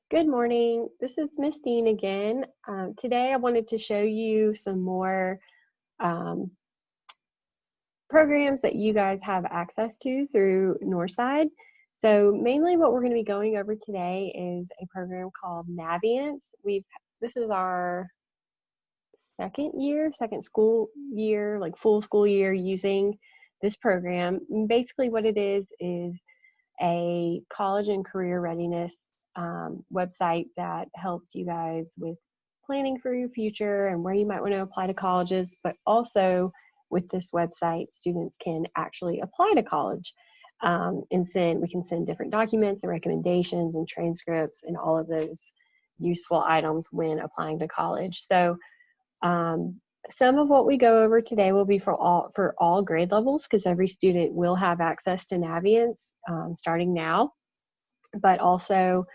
Good morning. This is Miss Dean again. Today I wanted to show you some more um, programs that you guys have access to through Northside. So mainly what we're going to be going over today is a program called Navient. This is our second school year, like full school year using this program. And basically what it is a college and career readiness website that helps you guys with planning for your future and where you might want to apply to colleges, but also with this website, students can actually apply to college we can send different documents and recommendations and transcripts and all of those useful items when applying to college. So some of what we go over today will be for all grade levels because every student will have access to Navient starting now. But also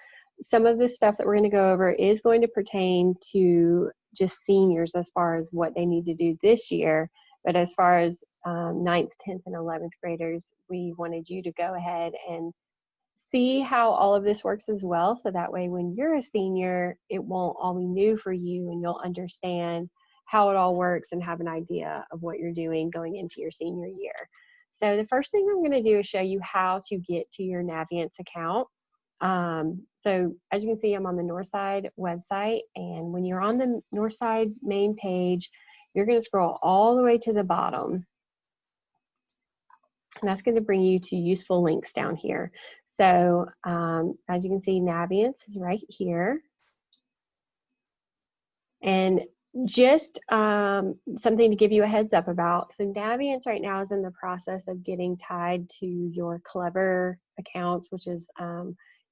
some of the stuff that we're going to go over is going to pertain to just seniors as far as what they need to do this year. But as far as 9th, 10th, and 11th graders, we wanted you to go ahead and see how all of this works as well. So that way when you're a senior, it won't all be new for you and you'll understand how it all works and have an idea of what you're doing going into your senior year. So the first thing I'm going to do is show you how to get to your Navient account. So as you can see, I'm on the Northside website, and when you're on the Northside main page, you're going to scroll all the way to the bottom. And that's going to bring you to useful links down here. So as you can see, Navient is right here. And just something to give you a heads up about. So Navient right now is in the process of getting tied to your Clever accounts, which is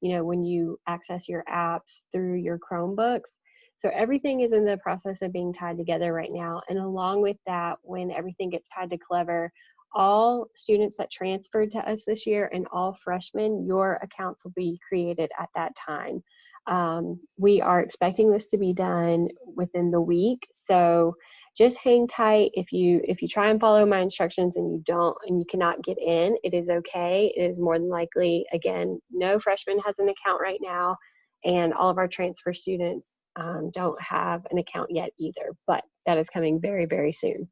when you access your apps through your Chromebooks. So everything is in the process of being tied together right now. And along with that, when everything gets tied to Clever, all students that transferred to us this year and all freshmen, your accounts will be created at that time. We are expecting this to be done within the week. So just hang tight. If you try and follow my instructions and you cannot get in, it is okay. It is more than likely, again, no freshman has an account right now, and all of our transfer students don't have an account yet either, but that is coming very, very soon.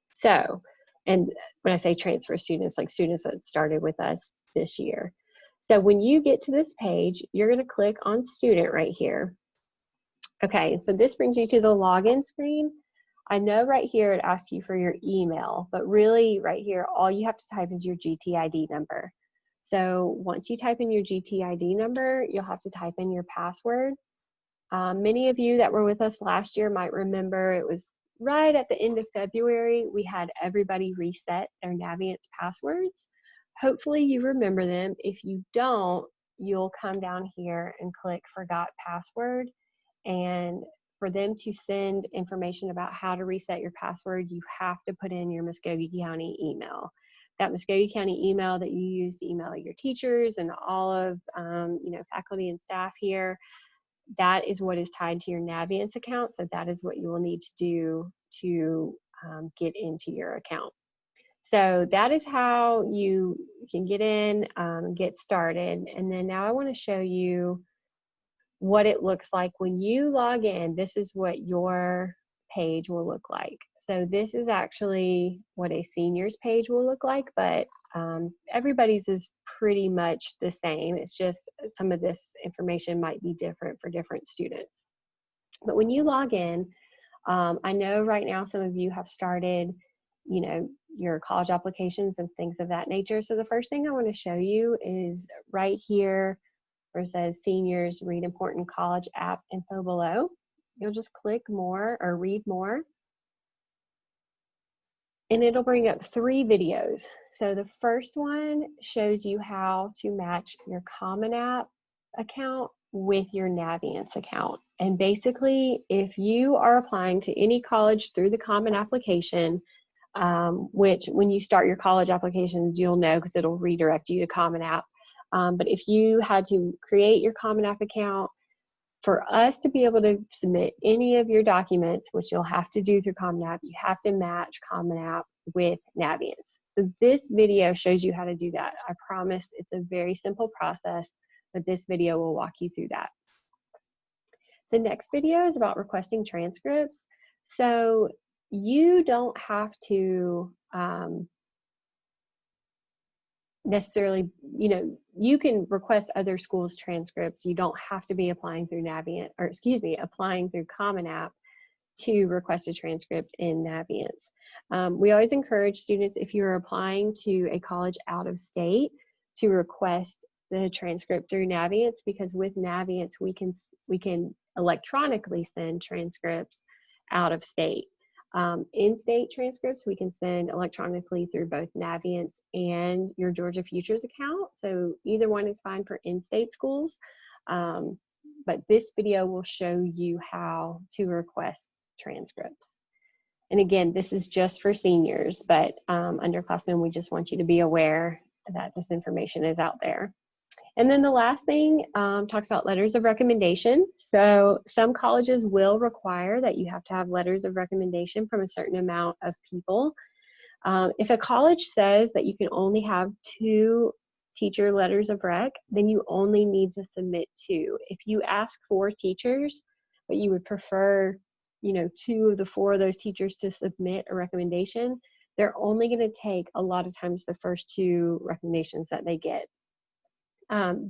So, and when I say transfer students, like students that started with us this year. So when you get to this page, you're going to click on student right here. Okay, so this brings you to the login screen. I know right here it asks you for your email, but really right here, all you have to type is your GTID number. So once you type in your GTID number, you'll have to type in your password. Many of you that were with us last year might remember it was right at the end of February, we had everybody reset their Navient passwords. Hopefully you remember them. If you don't, you'll come down here and click Forgot Password. And for them to send information about how to reset your password, you have to put in your Muskogee County email. That Muskogee County email that you use to email your teachers and all of faculty and staff here, that is what is tied to your Navient account. So that is what you will need to do to get into your account. So that is how you can get in, get started. And then now I want to show you what it looks like when you log in. This is what your page will look like. So this is actually what a senior's page will look like, but everybody's is pretty much the same. It's just some of this information might be different for different students. But when you log in, I know right now some of you have started, your college applications and things of that nature. So the first thing I want to show you is right here where it says seniors read important college app info below. You'll just click more or read more. And it'll bring up 3 videos. So the first one shows you how to match your Common App account with your Navient account. And basically, if you are applying to any college through the Common Application, which when you start your college applications, you'll know because it'll redirect you to Common App. But if you had to create your Common App account, for us to be able to submit any of your documents, which you'll have to do through Common App, you have to match Common App with Navient. So this video shows you how to do that. I promise it's a very simple process, but this video will walk you through that. The next video is about requesting transcripts. So you don't have to necessarily, you can request other schools' transcripts. You don't have to be applying through Navient, or excuse me, applying through Common App to request a transcript in Navient. We always encourage students, if you're applying to a college out of state, to request the transcript through Navient, because with Navient we can electronically send transcripts out of state. In-state transcripts we can send electronically through both Navient and your Georgia Futures account. So either one is fine for in-state schools. But this video will show you how to request transcripts. And again, this is just for seniors, but underclassmen, we just want you to be aware that this information is out there. And then the last thing talks about letters of recommendation. So some colleges will require that you have to have letters of recommendation from a certain amount of people. If a college says that you can only have 2 teacher letters of rec, then you only need to submit 2. If you ask 4 teachers, but you would prefer 2 of the 4 of those teachers to submit a recommendation, they're only going to take a lot of times the first 2 recommendations that they get.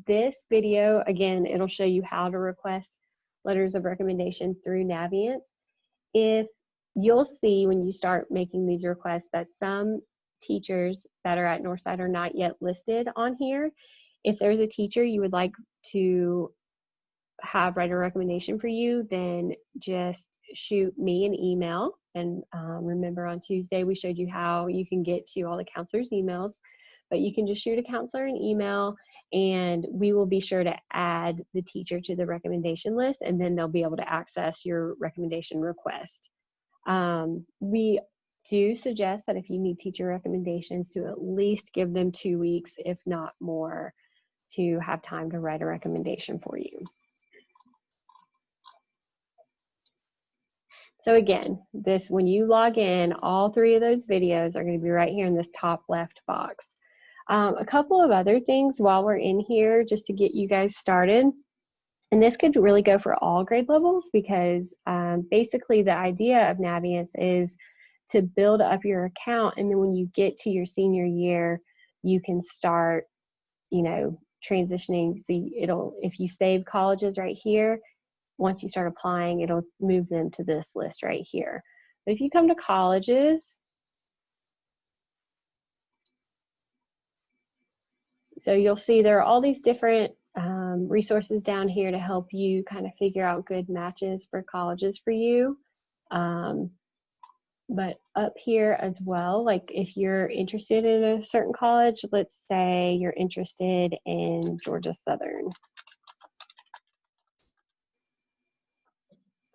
This video, again, it'll show you how to request letters of recommendation through Navient. If you'll see when you start making these requests that some teachers that are at Northside are not yet listed on here. If there's a teacher you would like to write a recommendation for you, then just shoot me an email. And remember, on Tuesday we showed you how you can get to all the counselors' emails, but you can just shoot a counselor an email and we will be sure to add the teacher to the recommendation list, and then they'll be able to access your recommendation request. We do suggest that if you need teacher recommendations, to at least give them 2 weeks, if not more, to have time to write a recommendation for you. So again, when you log in, all 3 of those videos are going to be right here in this top left box. A couple of other things while we're in here, just to get you guys started. And this could really go for all grade levels, because basically the idea of Navient is to build up your account, and then when you get to your senior year, you can start, transitioning. So if you save colleges right here, once you start applying, it'll move them to this list right here. But if you come to colleges, so you'll see there are all these different resources down here to help you kind of figure out good matches for colleges for you. But up here as well, like if you're interested in a certain college, let's say you're interested in Georgia Southern.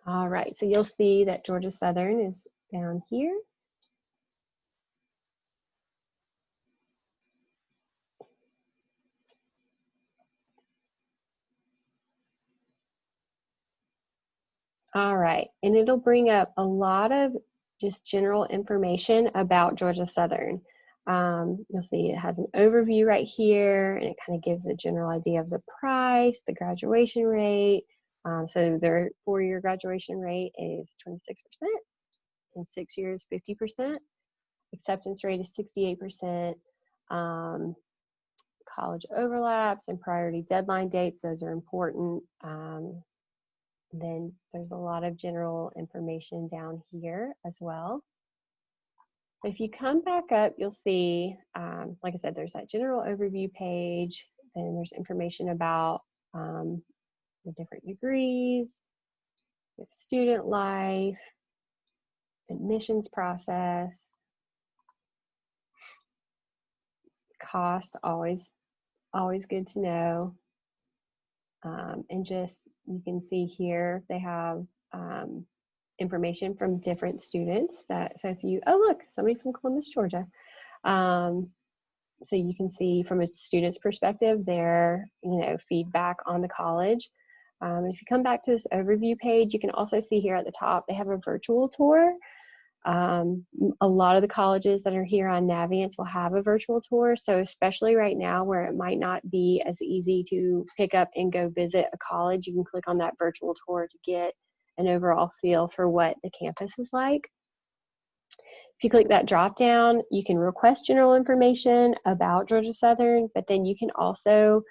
All right, so you'll see that Georgia Southern is down here. All right, and it'll bring up a lot of just general information about Georgia Southern. You'll see it has an overview right here, and it kind of gives a general idea of the price, the graduation rate. So their 4-year graduation rate is 26%, in 6 years 50%. Acceptance rate is 68%. College overlaps and priority deadline dates, those are important. Then there's a lot of general information down here as well. If you come back up, you'll see, like I said, there's that general overview page, and there's information about the different degrees, student life, admissions process, cost, always good to know. And just, you can see here, they have information from different students so if you, oh look, somebody from Columbus, Georgia. So you can see from a student's perspective their, feedback on the college. If you come back to this overview page, you can also see here at the top, they have a virtual tour. A lot of the colleges that are here on Navient will have a virtual tour. So especially right now where it might not be as easy to pick up and go visit a college, you can click on that virtual tour to get an overall feel for what the campus is like. If you click that drop down, you can request general information about Georgia Southern, but then you can also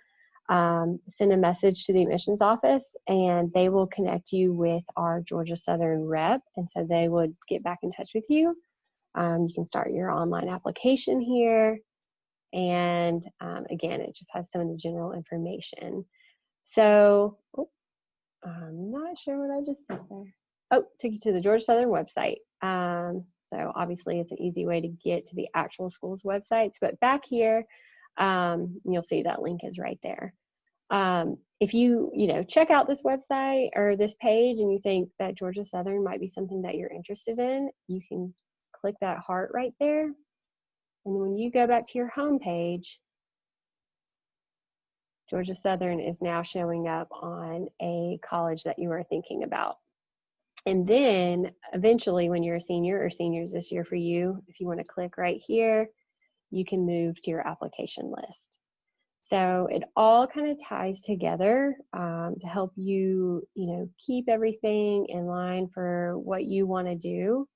send a message to the admissions office and they will connect you with our Georgia Southern rep. And so they would get back in touch with you. You can start your online application here. And again, it just has some of the general information. So I'm not sure what I just did there. Oh, took you to the Georgia Southern website. So obviously it's an easy way to get to the actual school's websites, but back here, you'll see that link is right there. If you check out this website or this page and you think that Georgia Southern might be something that you're interested in, you can click that heart right there. And when you go back to your home page, Georgia Southern is now showing up on a college that you are thinking about. And then eventually when you're a senior or seniors this year for you, if you want to click right here, you can move to your application list. So it all kind of ties together to help you, keep everything in line for what you want to do.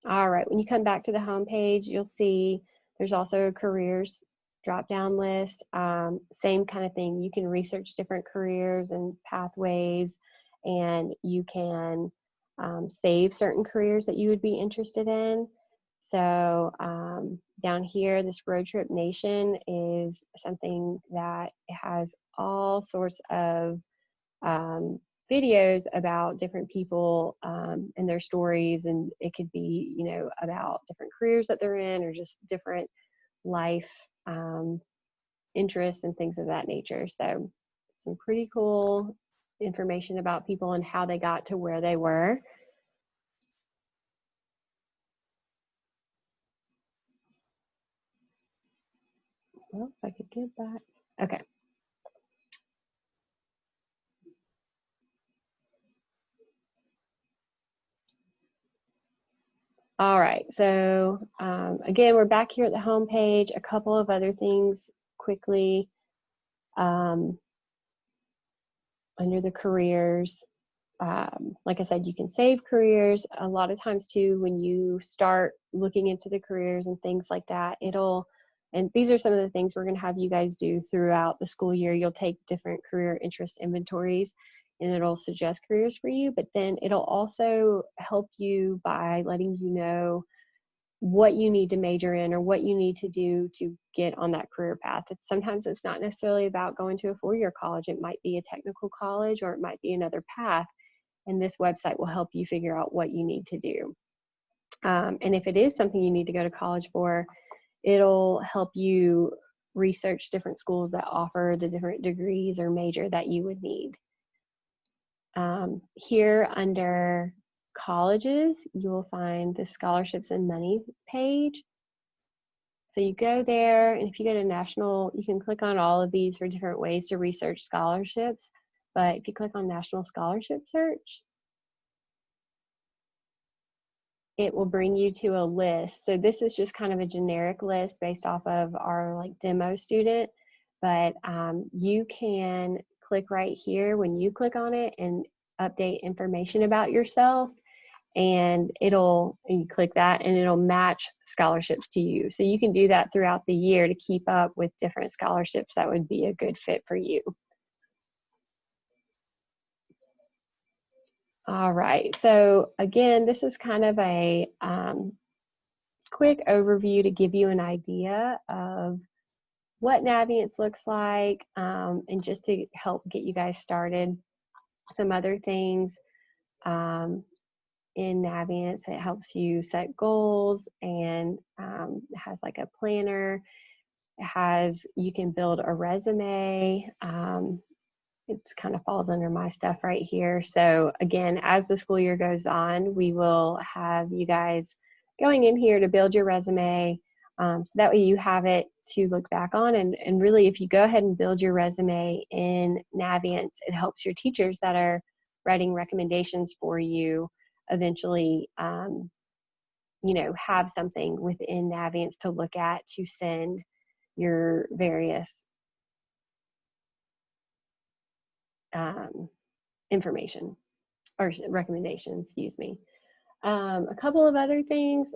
All right, when you come back to the home page, you'll see there's also a careers drop-down list. Same kind of thing. You can research different careers and pathways, and you can save certain careers that you would be interested in. So down here, this Road Trip Nation is something that has all sorts of videos about different people and their stories, and it could be, about different careers that they're in or just different life interests and things of that nature. So some pretty cool information about people and how they got to where they were. Well, if I could get back. Okay. All right, so again, we're back here at the home page. A couple of other things quickly. Under the careers, like I said, you can save careers. A lot of times too, when you start looking into the careers and things like that, and these are some of the things we're going to have you guys do throughout the school year. You'll take different career interest inventories and it'll suggest careers for you, but then it'll also help you by letting you know what you need to major in or what you need to do to get on that career path. Sometimes it's not necessarily about going to a four-year college. It might be a technical college or it might be another path. And this website will help you figure out what you need to do. And if it is something you need to go to college for, it'll help you research different schools that offer the different degrees or major that you would need. Here under colleges, you will find the scholarships and money page. So you go there, and if you go to national, you can click on all of these for different ways to research scholarships. But if you click on national scholarship search, it will bring you to a list. So this is just kind of a generic list based off of our demo student, but you can click right here when you click on it and update information about yourself, and you click that and it'll match scholarships to you. So you can do that throughout the year to keep up with different scholarships that would be a good fit for you. All right, so again, this is kind of a quick overview to give you an idea of what Navient looks like, and just to help get you guys started. Some other things in Navient, it helps you set goals, and it has like a planner. You can build a resume. It kind of falls under my stuff right here. So again, as the school year goes on, we will have you guys going in here to build your resume. So that way you have it to look back on. And really, if you go ahead and build your resume in Naviance, it helps your teachers that are writing recommendations for you eventually, you know, have something within Naviance to look at to send your various information or recommendations, excuse me. A couple of other things.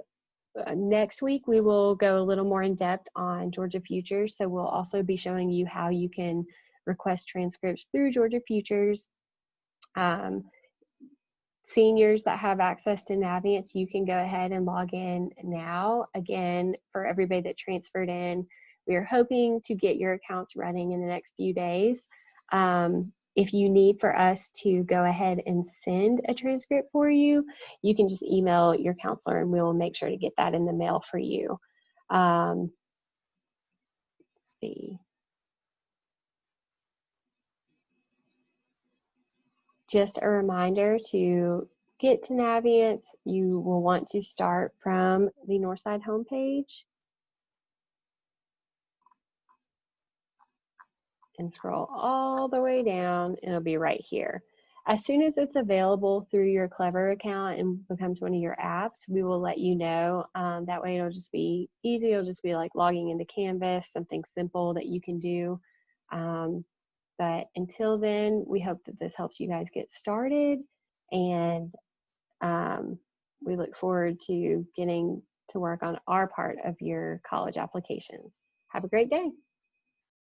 Next week, we will go a little more in depth on Georgia Futures. So we'll also be showing you how you can request transcripts through Georgia Futures. Seniors that have access to Naviance, you can go ahead and log in now. Again, for everybody that transferred in, we are hoping to get your accounts running in the next few days. If you need for us to go ahead and send a transcript for you, you can just email your counselor and we will make sure to get that in the mail for you. Let's see. Just a reminder to get to Naviance, you will want to start from the Northside homepage and scroll all the way down. It'll be right here. As soon as it's available through your Clever account and becomes one of your apps, we will let you know. That way it'll just be easy. It'll just be like logging into Canvas, something simple that you can do. But until then, we hope that this helps you guys get started, and we look forward to getting to work on our part of your college applications. Have a great day.